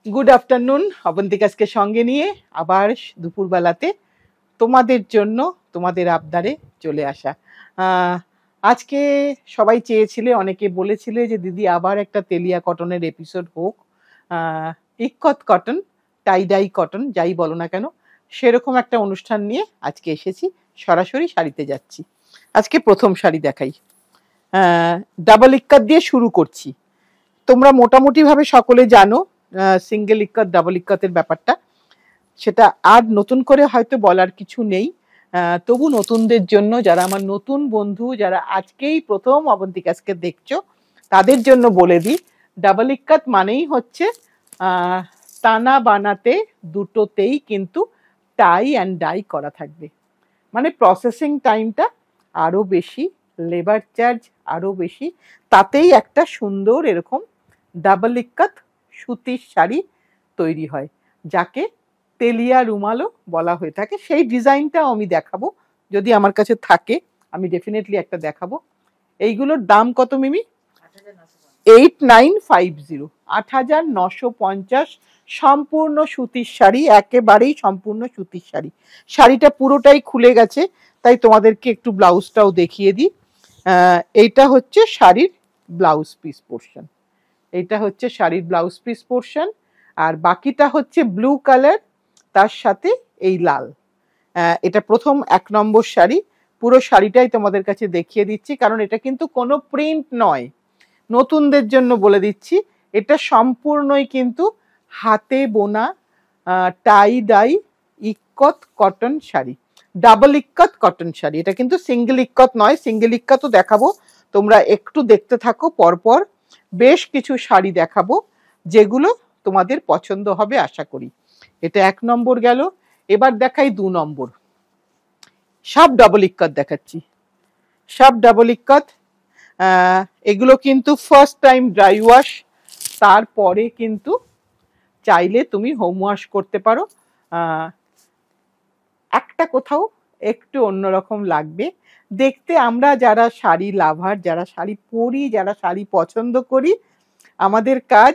Good afternoon. অবন্তিকাসকে সঙ্গে নিয়ে আবার দুপুরবেলাতে তোমাদের জন্য তোমাদের আবদারে চলে আসা। আজকে সবাই চেয়েছিলে, অনেকে বলেছিলে যে দিদি আবার একটা তেলিয়া কটনের এপিসোড হোক। ইক্কত কটন, টাইডাই কটন, যাই বলো না কেন, সেরকম একটা অনুষ্ঠান নিয়ে আজকে এসেছি। সরাসরি শাড়িতে যাচ্ছি। আজকে প্রথম শাড়ি দেখাই। ডাবল ইক্কত দিয়ে শুরু করছি। তোমরা মোটামুটিভাবে সকলে জানো সিঙ্গেল ইক্কত ডাবল ইক্কতের ব্যাপারটা, সেটা আর নতুন করে হয়তো বলার কিছু নেই। তবু নতুনদের জন্য, যারা আমার নতুন বন্ধু, যারা আজকেই প্রথম অবন্তিকাসকে দেখছো, তাদের জন্য বলে দিই, ডাবল ইক্কত মানেই হচ্ছে তানা বানাতে দুটোতেই কিন্তু টাই অ্যান্ড ডাই করা থাকবে। মানে প্রসেসিং টাইমটা আরও বেশি, লেবার চার্জ আরও বেশি, তাতেই একটা সুন্দর এরকম ডাবল ইক্কত সুতির শাড়ি তৈরি হয়, যাকে তেলিয়া রুমালও বলা হয়ে থাকে। সেই ডিজাইনটাও আমি দেখাবো, যদি আমার কাছে থাকে আমি ডেফিনেটলি একটা দেখাবো। এইগুলোর দাম কত মিমি? 8950, 8950। সম্পূর্ণ সুতির শাড়ি, একেবারেই সম্পূর্ণ সুতির শাড়ি। শাড়িটা পুরোটাই খুলে গেছে, তাই তোমাদেরকে একটু ব্লাউজটাও দেখিয়ে দিই। এইটা হচ্ছে শাড়ির ব্লাউজ পিস পোর্শন, এইটা হচ্ছে শাড়ির ব্লাউজ পিস পোর্শন, আর বাকিটা হচ্ছে ব্লু কালার, তার সাথে এই লাল। এটা প্রথম 1 নম্বর শাড়ি। পুরো শাড়িটাই তোমাদের কাছে দেখিয়ে দিচ্ছি, কারণ এটা কিন্তু কোনো প্রিন্ট নয়। নতুনদের জন্য বলে দিচ্ছি, এটা সম্পূর্ণই কিন্তু হাতে বোনা tie dye ikat cotton sari, double ikat cotton sari. এটা কিন্তু সিঙ্গেল ইক্কত নয়, সিঙ্গেল ইক্কতও দেখাবো, তোমরা একটু দেখতে থাকো। পরপর বেশ কিছু শাড়ি দেখাবো যেগুলো তোমাদের পছন্দ হবে আশা করি। এটা 1 নম্বর গেল। এবার দেখাই 2 নম্বর। সব ডাবল ইক্কত দেখাচ্ছি, সব ডাবল ইক্কত। এগুলো কিন্তু ফার্স্ট টাইম ড্রাই ওয়াশ, তারপরে কিন্তু চাইলে তুমি হোম ওয়াশ করতে পারো। একটা কোথাও একটু অন্যরকম লাগবে দেখতে। আমরা যারা শাড়ি লাভার, যারা শাড়ি পরি, যারা শাড়ি পছন্দ করি, আমাদের কাজ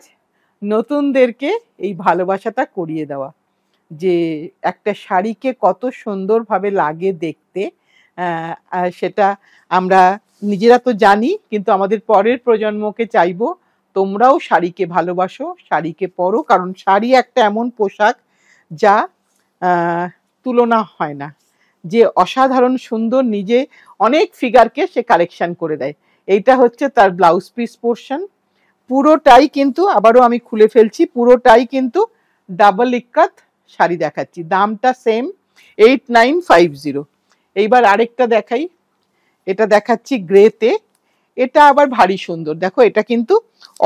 নতুনদেরকে এই ভালোবাসাটা করিয়ে দেওয়া, যে একটা শাড়িকে কত সুন্দরভাবে লাগে দেখতে। সেটা আমরা নিজেরা তো জানি, কিন্তু আমাদের পরের প্রজন্মকে চাইবো তোমরাও শাড়িকে ভালোবাসো, শাড়িকে পরো, কারণ শাড়ি একটা এমন পোশাক যা তুলনা হয় না, যে অসাধারণ সুন্দর, নিজে অনেক ফিগারকে সে কালেকশন করে দেয়। এইটা হচ্ছে তার ব্লাউজ পিস পোর্শন। পুরোটাই কিন্তু, আবারও আমি খুলে ফেলছি, পুরোটাই কিন্তু ডাবল ইক্কত শাড়ি দেখাচ্ছি। দামটা সেম, 8950। এইবার আরেকটা দেখাই, এটা দেখাচ্ছি গ্রেতে। এটা আবার ভারী সুন্দর, দেখো এটা কিন্তু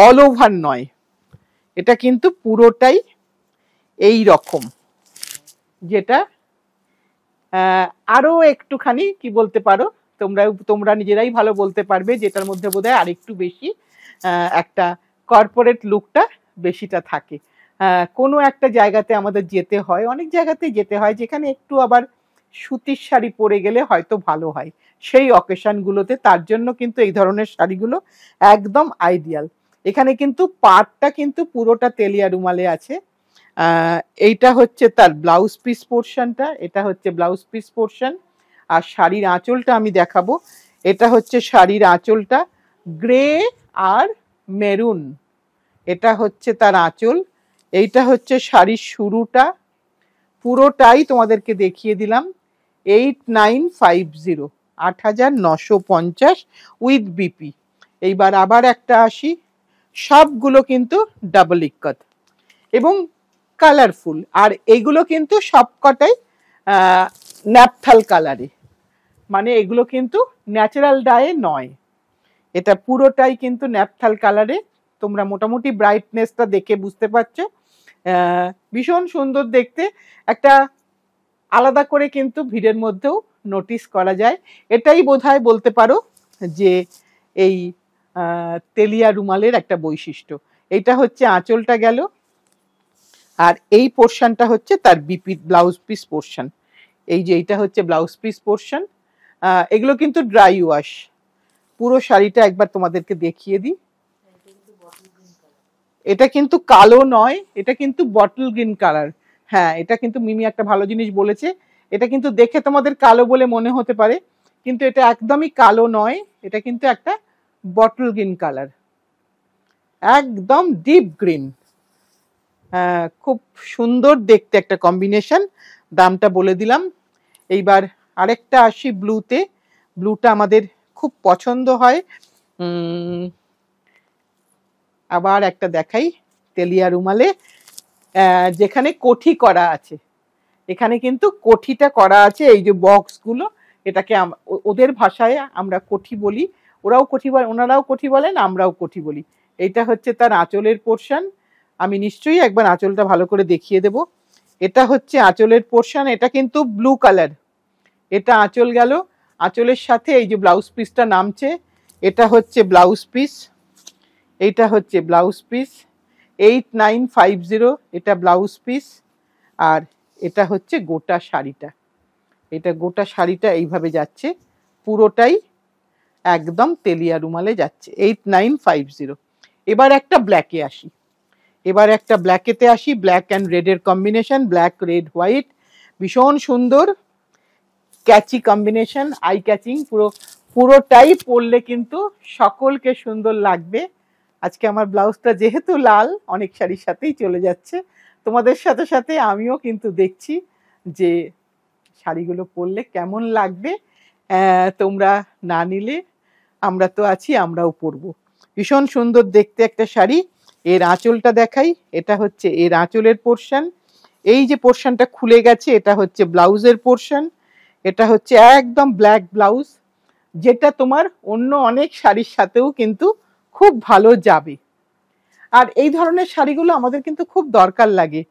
অল ওভার নয়, এটা কিন্তু পুরোটাই এই রকম, যেটা আরো একটুখানি কি বলতে পারো, তোমরা নিজেরাই ভালো বলতে পারবে, যেটার মধ্যে বোধহয় আরেকটু বেশি একটা কর্পোরেট লুকটা বেশিটা থাকে। কোনো একটা জায়গাতে আমাদের যেতে হয়, অনেক জায়গাতেই যেতে হয়, যেখানে একটু আবার সুতির শাড়ি পরে গেলে হয়তো ভালো হয় সেই অকেশনগুলোতে। তার জন্য কিন্তু এই ধরনের শাড়িগুলো একদম আইডিয়াল। এখানে কিন্তু পাটটা কিন্তু পুরোটা তেলিয়া রুমালে আছে। এইটা হচ্ছে তার ব্লাউজ পিস পোর্শনটা, এটা হচ্ছে ব্লাউজ পিস পোর্শন। আর শাড়ির আঁচলটা আমি দেখাবো। এটা হচ্ছে শাড়ির আঁচলটা, গ্রে আর মেরুন, এটা হচ্ছে তার আঁচল। এইটা হচ্ছে শাড়ির শুরুটা, পুরোটাই তোমাদেরকে দেখিয়ে দিলাম। 8950, 8950 উইথ বিপি। এইবার আবার একটা আসি, সবগুলো কিন্তু ডাবল ইক্কত এবং কালারফুল, আর এইগুলো কিন্তু সবকটাই ন্যাপথাল কালারে, মানে এগুলো কিন্তু ন্যাচারাল ডায়ে নয়, এটা পুরোটাই কিন্তু ন্যাপথাল কালারে। তোমরা মোটামুটি ব্রাইটনেসটা দেখে বুঝতে পারছো, ভীষণ সুন্দর দেখতে। একটা আলাদা করে কিন্তু ভিড়ের মধ্যেও নোটিস করা যায়। এটাই বোধহয় বলতে পারো যে এই তেলিয়া রুমালের একটা বৈশিষ্ট্য। এইটা হচ্ছে আঁচলটা গেল, আর এই পোর্শনটা হচ্ছে তার বিপি ব্লাউজ পিস পোর্শন। এই যে এইটা হচ্ছে ব্লাউজ পিস পোর্শন। এগুলো কিন্তু ড্রাই ওয়াশ। পুরো শাড়িটা একবার তোমাদেরকে দেখিয়ে দিই। এটা কিন্তু কালো নয়, এটা কিন্তু বটল গ্রিন কালার। হ্যাঁ, এটা কিন্তু মিমি একটা ভালো জিনিস বলেছে, এটা কিন্তু দেখে তোমাদের কালো বলে মনে হতে পারে, কিন্তু এটা একদমই কালো নয়, এটা কিন্তু একটা বটল গ্রিন কালার, একদম ডিপ গ্রিন। খুব সুন্দর দেখতে একটা কম্বিনেশন। দামটা বলে দিলাম। এইবার আরেকটা আসি ব্লুতে। ব্লুটা আমাদের খুব পছন্দ হয়। আবার একটা দেখাই তেলিয়া রুমালে, যেখানে কোঠি করা আছে। এখানে কিন্তু কোঠিটা করা আছে, এই যে বক্সগুলো, এটাকে ওদের ভাষায় আমরা কোঠি বলি, ওরাও কোঠি বলে, ওনারাও কোঠি বলেন, আমরাও কোঠি বলি। এইটা হচ্ছে তার আঁচলের পোর্শন। আমি নিশ্চয়ই একবার আঁচলটা ভালো করে দেখিয়ে দেব। এটা হচ্ছে আঁচলের পোর্শন, এটা কিন্তু ব্লু কালার। এটা আঁচল গেল, আঁচলের সাথে এই যে ব্লাউজ পিসটা নামছে, এটা হচ্ছে ব্লাউজ পিস, এইটা হচ্ছে ব্লাউজ পিস 8950, এটা ব্লাউজ পিস। আর এটা হচ্ছে গোটা শাড়িটা, এটা গোটা শাড়িটা এইভাবে যাচ্ছে, পুরোটাই একদম তেলিয়া রুমালে যাচ্ছে 8950। এবার একটা ব্ল্যাকে আসি, এবার একটা ব্ল্যাকেতে আসি, ব্ল্যাক অ্যান্ড রেডের কম্বিনেশন, ব্ল্যাক রেড হোয়াইট, ভীষণ সুন্দর ক্যাচি কম্বিনেশন, আই ক্যাচিং, পুরোটাই পরলে কিন্তু সকলকে সুন্দর লাগবে। আজকে আমার ব্লাউজটা যেহেতু লাল, অনেক শাড়ির সাথেই চলে যাচ্ছে, তোমাদের সাথে সাথে আমিও কিন্তু দেখছি যে শাড়িগুলো পরলে কেমন লাগবে। তোমরা না নিলে আমরা তো আছি, আমরাও পরবো। ভীষণ সুন্দর দেখতে একটা শাড়ি। এর আঁচলটা দেখাই, এটা হচ্ছে এর আঁচলের পোর্শন, এই যে পোর্শনটা খুলে গেছে এটা হচ্ছে ব্লাউজের পোর্শন। এটা হচ্ছে একদম ব্ল্যাক ব্লাউজ, যেটা তোমার অন্য অনেক শাড়ির সাথেও কিন্তু খুব ভালো যাবে। আর এই ধরনের শাড়িগুলো আমাদের কিন্তু খুব দরকার লাগে।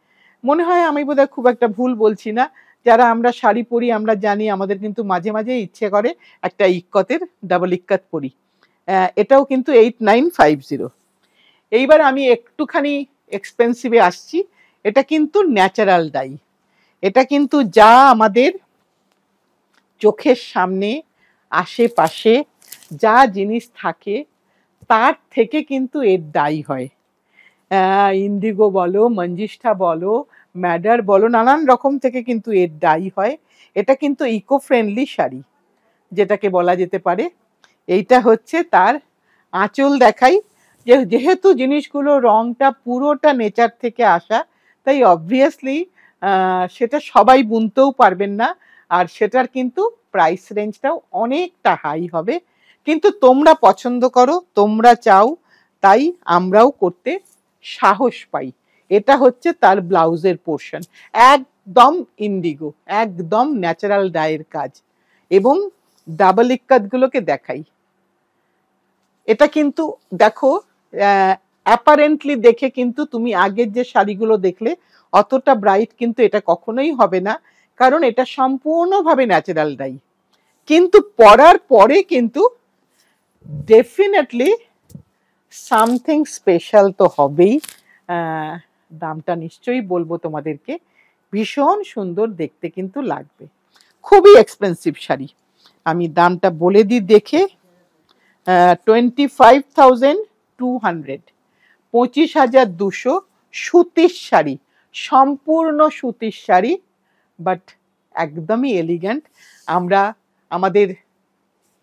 মনে হয় আমি বোধহয় খুব একটা ভুল বলছি না, যারা আমরা শাড়ি পরি আমরা জানি আমাদের কিন্তু মাঝে মাঝে ইচ্ছে করে একটা ইক্কতের ডাবল ইক্কত পরি। এটাও কিন্তু 8950। এইবার আমি একটুখানি এক্সপেন্সিভে আসছি। এটা কিন্তু ন্যাচারাল ডাই, এটা কিন্তু যা আমাদের চোখের সামনে আশেপাশে যা জিনিস থাকে তার থেকে কিন্তু এর ডাই হয়। ইন্ডিগো বলো, মঞ্জিষ্ঠা বলো, ম্যাডার বলো, নানান রকম থেকে কিন্তু এর ডাই হয়। এটা কিন্তু ইকো ফ্রেন্ডলি শাড়ি যেটাকে বলা যেতে পারে। এইটা হচ্ছে তার আঁচল দেখাই, যেহেতু জিনিসগুলো রংটা পুরোটা নেচার থেকে আসা, তাই অবভিয়াসলি সেটা সবাই বুনতেও পারবেন না, আর সেটার কিন্তু প্রাইস রেঞ্জটাও অনেকটা হাই হবে। কিন্তু তোমরা পছন্দ করো, তোমরা চাও, তাই আমরাও করতে সাহস পাই। এটা হচ্ছে তার ব্লাউজের পোর্শন, একদম ইন্ডিগো, একদম ন্যাচারাল ডাইয়ের কাজ। এবং ডাবল ইক্কাতগুলোকে দেখাই, এটা কিন্তু দেখো, অ্যাপারেন্টলি দেখে কিন্তু তুমি আগের যে শাড়িগুলো দেখলে অতটা ব্রাইট কিন্তু এটা কখনোই হবে না, কারণ এটা সম্পূর্ণভাবে ন্যাচারাল ডাই। কিন্তু পরার পরে কিন্তু ডেফিনেটলি সামথিং স্পেশাল তো হবেই। দামটা নিশ্চয়ই বলবো তোমাদেরকে, ভীষণ সুন্দর দেখতে কিন্তু লাগবে, খুবই এক্সপেন্সিভ শাড়ি। আমি দামটা বলে দিই দেখে, 25,200, 25,200, সুতির শাড়ি, সম্পূর্ণ সুতির শাড়ি, বাট একদমই এলিগ্যান্ট। আমরা আমাদের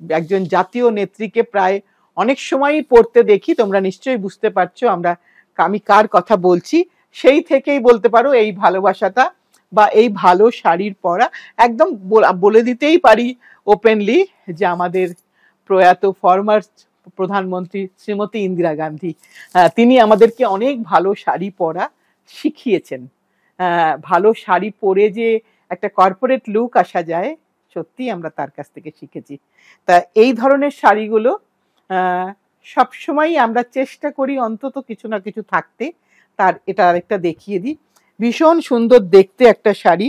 একজন জাতীয় নেত্রীকে প্রায় অনেক সময়ই পড়তে দেখি, তোমরা নিশ্চয়ই বুঝতে পারছো আমি কার কথা বলছি। সেই থেকেই বলতে পারো এই ভালোবাসাটা বা এই ভালো শাড়ির পরা, একদম বলে দিতেই পারি ওপেনলি যে আমাদের প্রয়াত ফরমার প্রধানমন্ত্রী শ্রীমতী ইন্দিরা গান্ধী, তিনি আমাদেরকে অনেক ভালো শাড়ি পরা শিখিয়েছেন। ভালো শাড়ি পরে যে একটা কর্পোরেট লুক আসা যায়, সত্যি আমরা তার কাছ থেকে শিখেছি। তা এই ধরনের শাড়িগুলো সবসময় আমরা চেষ্টা করি অন্তত কিছু না কিছু থাকতে। তার এটা আরেকটা দেখিয়ে দিই, ভীষণ সুন্দর দেখতে একটা শাড়ি,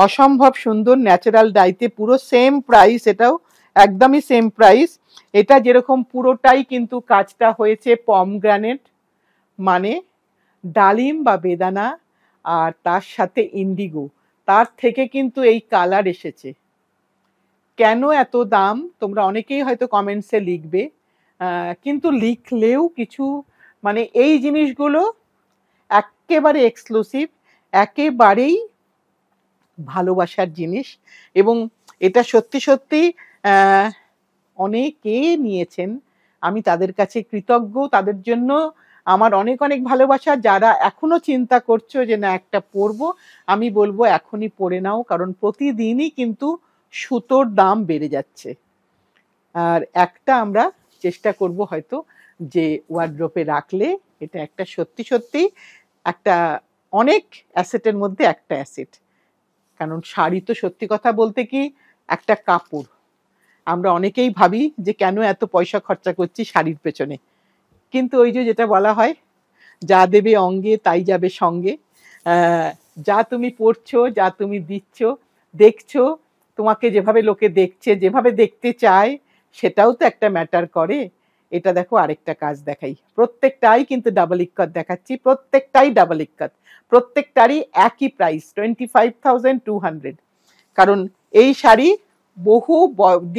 অসম্ভব সুন্দর, ন্যাচারাল ডাইতে, পুরো সেম প্রাইস, এটাও একদমই সেম প্রাইস। এটা যেরকম পুরোটাই কিন্তু কাজটা হয়েছে পমগ্রানেট, মানে ডালিম বা বেদানা, আর তার সাথে ইন্ডিগো, তার থেকে কিন্তু এই কালার এসেছে। কেন এত দাম তোমরা অনেকেই হয়তো কমেন্টসে লিখবে, কিন্তু লিখলেও কিছু, মানে এই জিনিসগুলো একেবারে এক্সক্লুসিভ, একেবারেই ভালোবাসার জিনিস। এবং এটা সত্যি সত্যি অনেকে নিয়েছেন, আমি তাদের কাছে কৃতজ্ঞ। তাদের জন্য আমার অনেক অনেক ভালোবাসা। যারা এখনো চিন্তা করছো যে না একটা পরবো, আমি বলবো এখনই পরে নাও, কারণ প্রতিদিনই কিন্তু সুতোর দাম বেড়ে যাচ্ছে। আর একটা আমরা চেষ্টা করব হয়তো যে ওয়ার্ড্রোপে রাখলে এটা একটা সত্যি সত্যি একটা অনেক অ্যাসেটের মধ্যে একটা অ্যাসেট। কারণ শাড়ি তো সত্যি কথা বলতে কি একটা কাপড়। আমরা অনেকেই ভাবি যে কেন এত পয়সা খরচা করছি শাড়ির পেছনে, কিন্তু ওই যে যেটা বলা হয়, যা দেবে অঙ্গে তাই যাবে সঙ্গে। যা তুমি পড়ছো, যা তুমি দিচ্ছ, দেখছো, তোমাকে যেভাবে লোকে দেখছে, যেভাবে দেখতে চায়, সেটাও তো একটা ম্যাটার করে। এটা দেখো আরেকটা কাজ দেখাই, প্রত্যেকটাই কিন্তু ডাবল ইক্কত দেখাচ্ছি, প্রত্যেকটাই ডাবল ইক্কত, প্রত্যেকটারই একই প্রাইস 25,200। কারণ এই শাড়ি বহু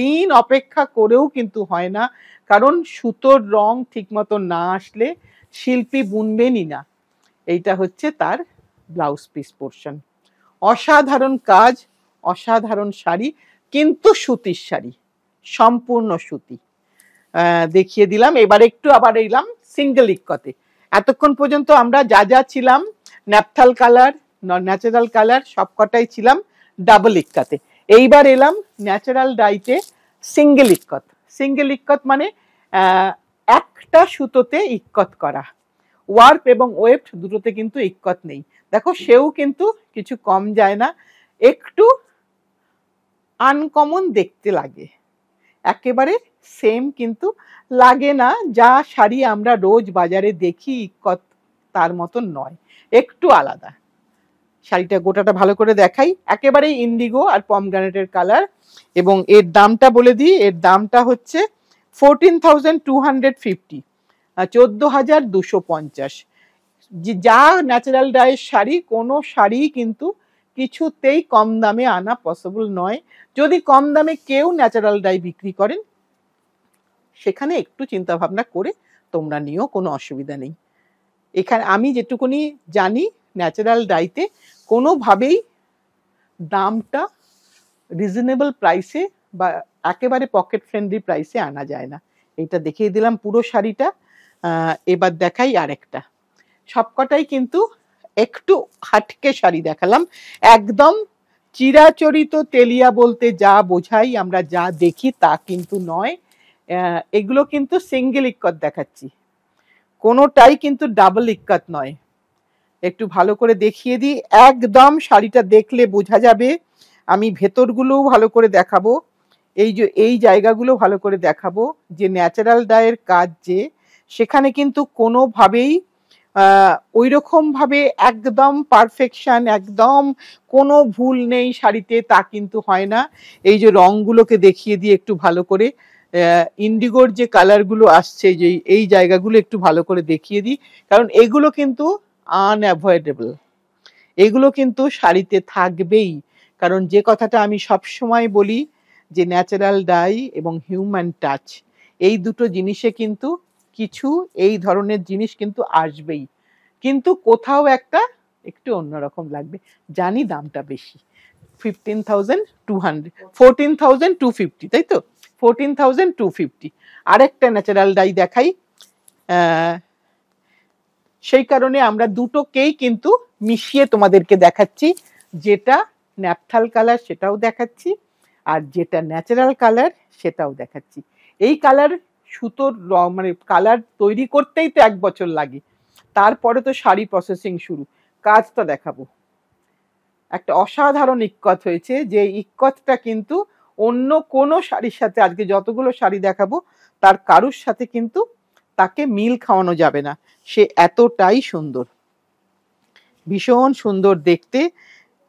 দিন অপেক্ষা করেও কিন্তু হয় না, কারণ সুতোর রং ঠিকমতো না আসলে শিল্পী বুনবেনই না। এইটা হচ্ছে তার ব্লাউজ পিস পোর্শন। অসাধারণ কাজ, অসাধারণ শাড়ি, কিন্তু সুতির শাড়ি, সম্পূর্ণ সুতি। দেখিয়ে দিলাম। এবার একটু আবার এলাম সিঙ্গেল ইক্কতে। এতক্ষণ পর্যন্ত আমরা যা যা ছিলাম ন্যাপথাল কালার, ন্যাচারাল কালার, সবকটাই ছিলাম ডাবল ইক্কতে। এইবার এলাম ন্যাচারাল ডাইতে সিঙ্গেল ইক্কত। সিঙ্গেল ইক্কত মানে একটা সুতোতে ইক্কত করা। ওয়ার্প এবং ওয়েফট দুটোতে কিন্তু ইক্কত নেই। দেখো সেও কিন্তু কিছু কম যায় না, একটু আনকমন দেখতে লাগে, একেবারে সেম কিন্তু লাগে না। যা শাড়ি আমরা রোজ বাজারে দেখি ইক্কত তার মতন নয়, একটু আলাদা। শাড়িটা গোটাটা ভালো করে দেখাই, একেবারে ইন্ডিগো আর পমগ্রানেটের কালার। এবং এর দামটা বলে দিই, এর দামটা হচ্ছে 14,250, 14,250। যা ন্যাচারাল ডাইয়ের শাড়ি, কোনো শাড়ি কিন্তু কিছুতেই কম দামে আনা পসিবল নয়। যদি কম দামে কেউ ন্যাচারাল ডাই বিক্রি করেন, সেখানে একটু চিন্তা ভাবনা করে তোমরা নিও, কোনো অসুবিধা নেই। এখানে আমি যেটুকুনি জানি, ন্যাচারাল ডাইতে কোনোভাবেই দামটা রিজনেবল প্রাইসে বা একেবারে পকেট ফ্রেন্ডলি প্রাইসে আনা যায় না। এইটা দেখিয়ে দিলাম পুরো শাড়িটা। এবার দেখাই আরেকটা। সবকটাই কিন্তু একটু হাটকে শাড়ি দেখালাম, একদম চিরাচরিত তেলিয়া বলতে যা বোঝাই, আমরা যা দেখি তা কিন্তু নয়। এগুলো কিন্তু সিঙ্গেল ইক্কত দেখাচ্ছি, কোনোটাই কিন্তু ডাবল ইক্কত নয়। একটু ভালো করে দেখিয়ে দিই, একদম শাড়িটা দেখলে বোঝা যাবে। আমি ভেতরগুলোও ভালো করে দেখাবো, এই যে এই জায়গাগুলো ভালো করে দেখাবো যে ন্যাচারাল ডাইয়ের কাজ যে, সেখানে কিন্তু কোনোভাবেই ওই রকম ভাবে একদম পারফেকশন, একদম কোনো ভুল নেই শাড়িতে, তা কিন্তু হয় না। এই যে রংগুলোকে দেখিয়ে দিয়ে একটু ভালো করে, ইন্ডিগোর যে কালারগুলো আসছে, যে এই জায়গাগুলো একটু ভালো করে দেখিয়ে দিই, কারণ এগুলো কিন্তু আনঅ্যাভয়েডেবল, এগুলো কিন্তু শাড়িতে থাকবেই। কারণ যে কথাটা আমি সবসময় বলি যে ন্যাচারাল ডাই এবং হিউম্যান টাচ, এই দুটো জিনিসে কিন্তু কিছু এই ধরনের জিনিস কিন্তু আসবেই, কিন্তু কোথাও একটা একটু অন্যরকম লাগবে। জানি দামটা বেশি, 15,200, 14,250, তাই তো, 14,250। আরেকটা ন্যাচারাল ডাই দেখাই, সেই কারণে আমরা দুটোকেই কিন্তু মিশিয়ে তোমাদেরকে দেখাচ্ছি। যেটা ন্যাপথাল কালার সেটাও দেখাচ্ছি, আর যেটা ন্যাচারাল কালার সেটাও দেখাচ্ছি। এই কালার সুতোর মানে কালার তৈরি করতেই তো 1 বছর লাগে, তারপরে তো শাড়ি প্রসেসিং শুরু। কাজটা দেখাবো, একটা অসাধারণ ইক্কত হয়েছে, যে ইক্কতটা কিন্তু অন্য কোনো শাড়ির সাথে, আজকে যতগুলো শাড়ি দেখাবো তার কারুর সাথে কিন্তু তাকে মিল খাওয়ানো যাবে না, সে এতটাই সুন্দর, ভীষণ সুন্দর দেখতে,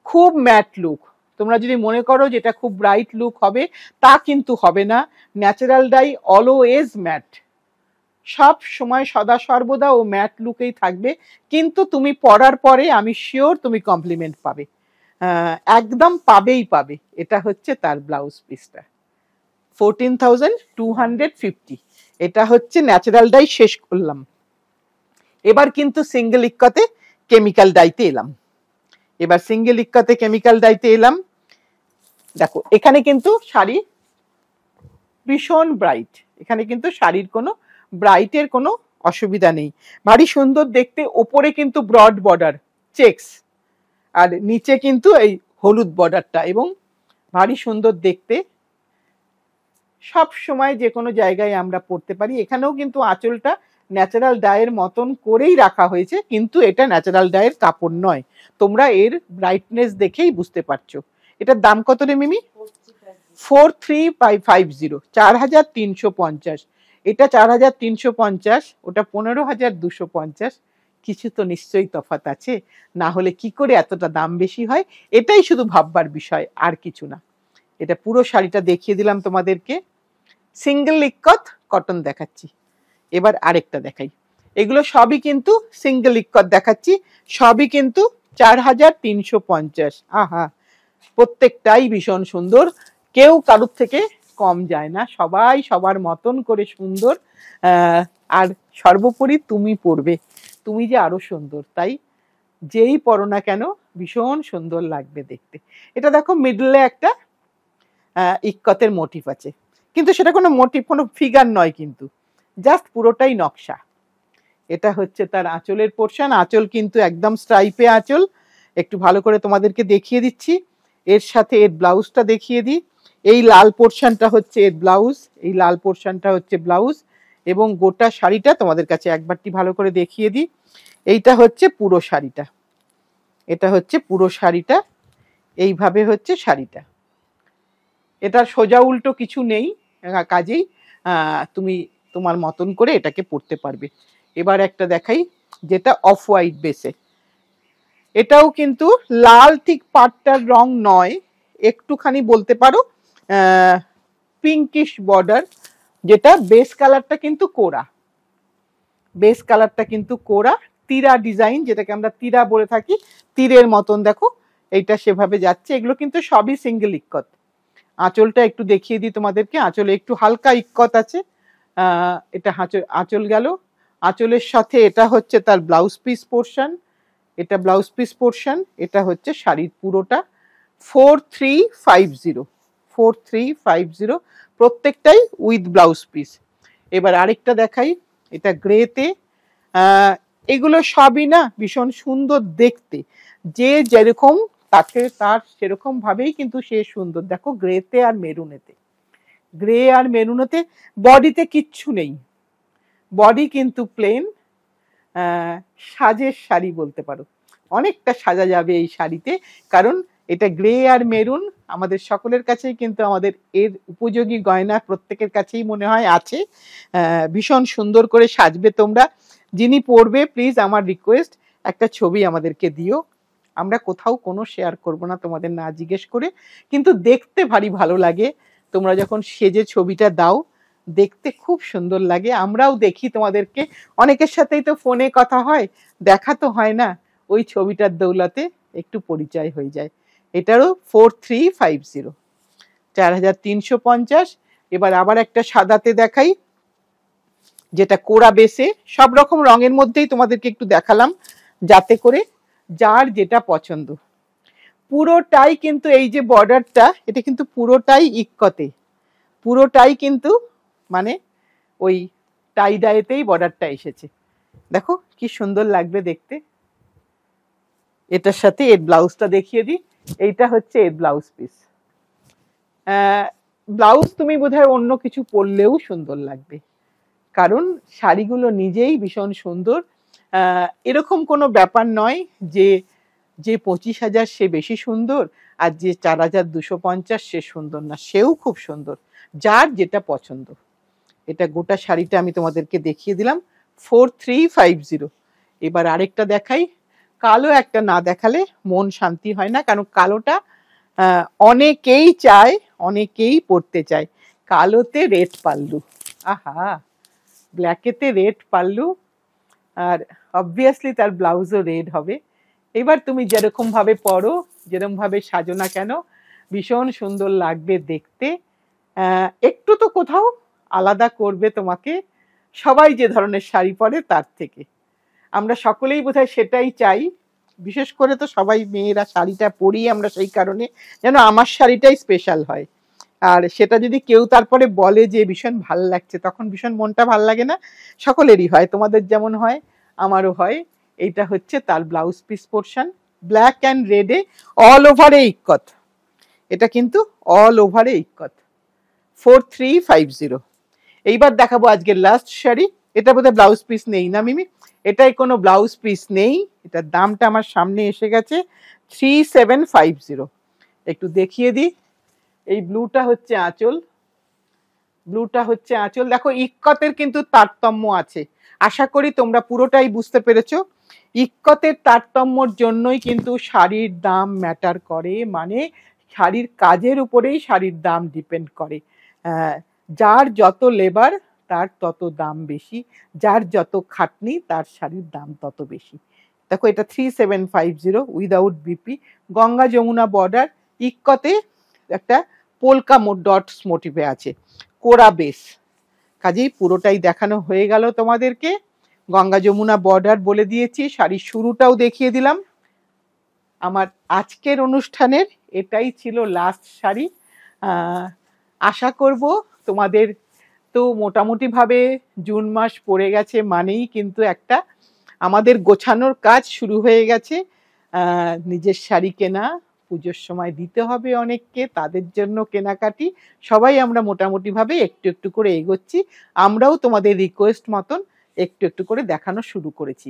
খুব ম্যাট লুক। তোমরা যদি মনে করো যেটা খুব ব্রাইট লুক হবে, তা কিন্তু হবে না। ন্যাচারাল ডাই অলওয়েজ ম্যাট, সব সময় সদা সর্বদা ও ম্যাট লুকেই থাকবে, কিন্তু তুমি পরার পরে আমি শিওর তুমি কমপ্লিমেন্ট পাবে, একদম পাবেই পাবে। এটা হচ্ছে তার ব্লাউজ পিসটা, 14,250। এটা হচ্ছে ন্যাচারাল ডাই শেষ করলাম। এবার কিন্তু সিঙ্গেল ইক্কতে কেমিক্যাল ডাইতে এলাম। এবার সিঙ্গেল ইক্কাতে কেমিক্যাল ডাইতে এলাম। দেখো এখানে কিন্তু শাড়ি ভীষণ ব্রাইট, এখানে কিন্তু শাড়ির কোনো ব্রাইটের কোনো অসুবিধা নেই, ভারী সুন্দর দেখতে। ওপরে কিন্তু ব্রড বর্ডার চেকস, আর নিচে কিন্তু এই হলুদ বর্ডারটা, এবং ভারী সুন্দর দেখতে। সব সময় যে কোনো জায়গায় আমরা পরতে পারি। এখানেও কিন্তু আঁচলটা ন্যাচারাল ডায়ের মতন করেই রাখা হয়েছে, কিন্তু এটা ন্যাচারাল ডায়ের কাপড় নয়, তোমরা এর ব্রাইটনেস দেখেই বুঝতে পারছো। এটার দাম কত রে মিমি? 4350, 4350। এটা 4350, ওটা 15250। কিছু তো নিশ্চয়ই তফাৎ আছে, না হলে কি করে এতটা দাম বেশি হয়? এটাই শুধু ভাববার বিষয়, আর কিছু না। এটা পুরো শাড়িটা দেখিয়ে দিলাম তোমাদেরকে। সিঙ্গেল ইক্কত কটন দেখাচ্ছি, এবার আরেকটা দেখাই। এগুলো সবই কিন্তু সিঙ্গেল ইক্কত দেখাচ্ছি, সবই কিন্তু 4350। আহা, প্রত্যেকটাই ভীষণ সুন্দর, কেউ কারুর থেকে কম যায় না, সবাই সবার মতন করে সুন্দর। আর সর্বোপরি তুমি পরবে, তুমি যে আরো সুন্দর, তাই যেই পরো না কেন ভীষণ সুন্দর লাগবে দেখতে। এটা দেখো মিডলে একটা ইক্কতের মোটিভ আছে, কিন্তু সেটা কোনো মোটিভ, কোনো ফিগার নয়, কিন্তু জাস্ট পুরোটাই নকশা। এটা হচ্ছে তার আঁচলের পোর্শন, আঁচল কিন্তু একদম স্ট্রাইপে আঁচল। একটু ভালো করে তোমাদেরকে দেখিয়ে দিচ্ছি, এর সাথে এর ব্লাউজটা দেখিয়ে দিই। এই লাল পোর্শনটা হচ্ছে এর ব্লাউজ, এই লাল পোর্শনটা হচ্ছে ব্লাউজ, এবং গোটা শাড়িটা তোমাদের কাছে একবারটি ভালো করে দেখিয়ে দিই। এইটা হচ্ছে পুরো শাড়িটা, এটা হচ্ছে পুরো শাড়িটা, এইভাবে হচ্ছে শাড়িটা। এটার সোজা উল্টো কিছু নেই, কাজেই তুমি তোমার মতন করে এটাকে পরতে পারবে। এবার একটা দেখাই, যেটা অফ হোয়াইট বেসে। এটাও কিন্তু লাল ঠিক পাটটার রং নয়, একটুখানি বলতে পারো পিঙ্কিশ বর্ডার, যেটা বেস কালারটা কিন্তু কোরা, বেস কালারটা কিন্তু কোরা, তীরা ডিজাইন, যেটাকে আমরা তীরা বলে থাকি, তীরের মতন দেখো এইটা সেভাবে যাচ্ছে। এগুলো কিন্তু সবই সিঙ্গেল ইক্কত। আঁচলটা একটু দেখিয়ে দিই তোমাদেরকে, আঁচলে একটু হালকা ইক্কত আছে। এটা আঁচল গেল, আঁচলের সাথে এটা হচ্ছে তার ব্লাউজ পিস পোর্শন, এটা ব্লাউজ পিস পোর্শন, এটা হচ্ছে শাড়ির পুরোটা। 4350, 4350, প্রত্যেকটাই উইথ ব্লাউজ পিস। এবার আরেকটা দেখাই, এটা গ্রেতে। এগুলো সবই না ভীষণ সুন্দর দেখতে, যে যেরকম তাকে তার সেরকম ভাবেই কিন্তু সে সুন্দর। দেখো গ্রেতে আর মেরুনেতে, গ্রে আর মেরুনেতে বডিতে কিচ্ছু নেই, বডি কিন্তু প্লেন। সাজের শাড়ি বলতে পারো, অনেকটা সাজা যাবে এই শাড়িতে, কারণ এটা গ্রে আর মেরুন আমাদের সকলের কাছেই কিন্তু আমাদের এর উপযোগী গয়না প্রত্যেকের কাছেই মনে হয় আছে। ভীষণ সুন্দর করে সাজবে তোমরা। যিনি পরবে প্লিজ আমার রিকোয়েস্ট, একটা ছবি আমাদেরকে দিও। আমরা কোথাও কোনো শেয়ার করব না তোমাদের না জিজ্ঞেস করে, কিন্তু দেখতে ভারী ভালো লাগে। তোমরা যখন সেজে ছবিটা দাও, দেখতে খুব সুন্দর লাগে। আমরাও দেখি তোমাদেরকে, অনেকের সাথেই তো ফোনে কথা হয়, দেখা তো হয় না, ওই ছবিটার দৌলতে একটু পরিচয় হয়ে যায়। এটারও 4350, 4350। এবার আবার একটা সাদাতে দেখাই, যেটা কোরা বেসে। সব রকম রঙের মধ্যেই তোমাদেরকে একটু দেখালাম, যাতে করে যার যেটা পছন্দ। পুরোটাই কিন্তু এই যে বর্ডারটা, এটা কিন্তু পুরোটাই ইক্কতে, পুরোটাই কিন্তু মানে ওই টাই ডাইতেই বর্ডারটা এসেছে। দেখো কি সুন্দর লাগবে দেখতে। এটার সাথে এর ব্লাউজটা দেখিয়ে দিই, এইটা হচ্ছে এর ব্লাউজ পিস। ব্লাউজ তুমি বোধহয় অন্য কিছু পরলেও সুন্দর লাগবে, কারণ শাড়িগুলো নিজেই ভীষণ সুন্দর। এরকম কোনো ব্যাপার নয় যে 25,000 সে বেশি সুন্দর, আর যে 4,250 সে সুন্দর না, সেও খুব সুন্দর, যার যেটা পছন্দ। এটা গোটা শাড়িটা আমি তোমাদেরকে দেখিয়ে দিলাম, 4350। এবার আরেকটা দেখাই, কালো একটা না দেখালে মন শান্তি হয় না, কারণ কালোটা অনেকেই চায়, অনেকেই পরতে চায়। কালোতে রেড পাল্লু, আহা, ব্ল্যাকেতে রেড পাল্লু, আর অবভিয়াসলি তার ব্লাউজও রেড হবে। এবার তুমি যেরকম ভাবে পরো, যেরকম ভাবে সাজো না কেন, ভীষণ সুন্দর লাগবে দেখতে। একটু তো কোথাও আলাদা করবে তোমাকে, সবাই যে ধরনের শাড়ি পরে তার থেকে। আমরা সকলেই বোধহয় সেটাই চাই, বিশেষ করে তো সবাই মেয়েরা শাড়িটা পরি আমরা সেই কারণে যেন আমার শাড়িটাই স্পেশাল হয়। আর সেটা যদি কেউ তারপরে বলে যে ভীষণ ভাল লাগছে, তখন ভীষণ মনটা ভাল লাগে না? সকলেরই হয়, তোমাদের যেমন হয় আমারও হয়। এইটা হচ্ছে তার blouse piece portion, black and রেডে অল ওভারে ইক্কত। এটা কিন্তু অল ওভারে ইক্কত, 4350। এইবার দেখাবো আজকের লাস্ট শাড়ি। এটা বোধহয় ব্লাউজ পিস নেই না মিমি? এটাই কোনো ব্লাউজ পিস নেই, এটার দামটা আমার সামনে এসে গেছে 3750। একটু দেখিয়ে দিই। এই ব্লুটা হচ্ছে আঁচল, ব্লুটা হচ্ছে আঁচল। দেখো ইক্কতের কিন্তু তারতম্য আছে, আশা করি তোমরা পুরোটাই বুঝতে পেরেছো। ইক্কতের তারতম্যর জন্যই কিন্তু শাড়ির দাম ম্যাটার করে, মানে শাড়ির কাজের উপরেই শাড়ির দাম ডিপেন্ড করে। যার যত লেবার তার তত দাম বেশি, যার যত খাটনি তার শাড়ির দাম তত বেশি। দেখো এটা 3750 without BP, Ganga Jamuna border, ইক্কতে একটা পোলকা ডটস মোটিভে আছে, কোরা বেস। কাজেই পুরোটাই দেখানো হয়ে গেল তোমাদেরকে। গঙ্গা যমুনা বর্ডার বলে দিয়েছি, শাড়ির শুরুটাও দেখিয়ে দিলাম। আমার আজকের অনুষ্ঠানের এটাই ছিল লাস্ট শাড়ি। আশা করব তোমাদের তো মোটামুটিভাবে জুন মাস পড়ে গেছে মানেই কিন্তু একটা আমাদের গোছানোর কাজ শুরু হয়ে গেছে। নিজের শাড়ি কেনা, পুজোর সময় দিতে হবে অনেককে, তাদের জন্য কেনাকাটি, সবাই আমরা মোটামুটিভাবে একটু একটু করে এগোচ্ছি। আমরাও তোমাদের রিকোয়েস্ট মতন একটু একটু করে দেখানো শুরু করেছি।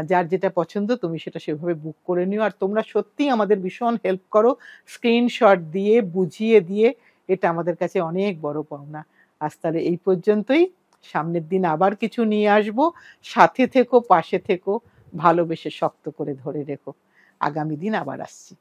যার যেটা পছন্দ তুমি সেটা সেভাবে বুক করে নিও। আর তোমরা সত্যিই আমাদের ভীষণ হেল্প করো, স্ক্রিনশট দিয়ে বুঝিয়ে দিয়ে, এটা আমাদের কাছে অনেক বড় পাওনা। আজ তাহলে এই পর্যন্তই, সামনের দিন আবার কিছু নিয়ে আসবো। সাথে থেকো, পাশে থেকো, ভালোবেসে শক্ত করে ধরে রেখো। আগামী দিন আবার আসছি।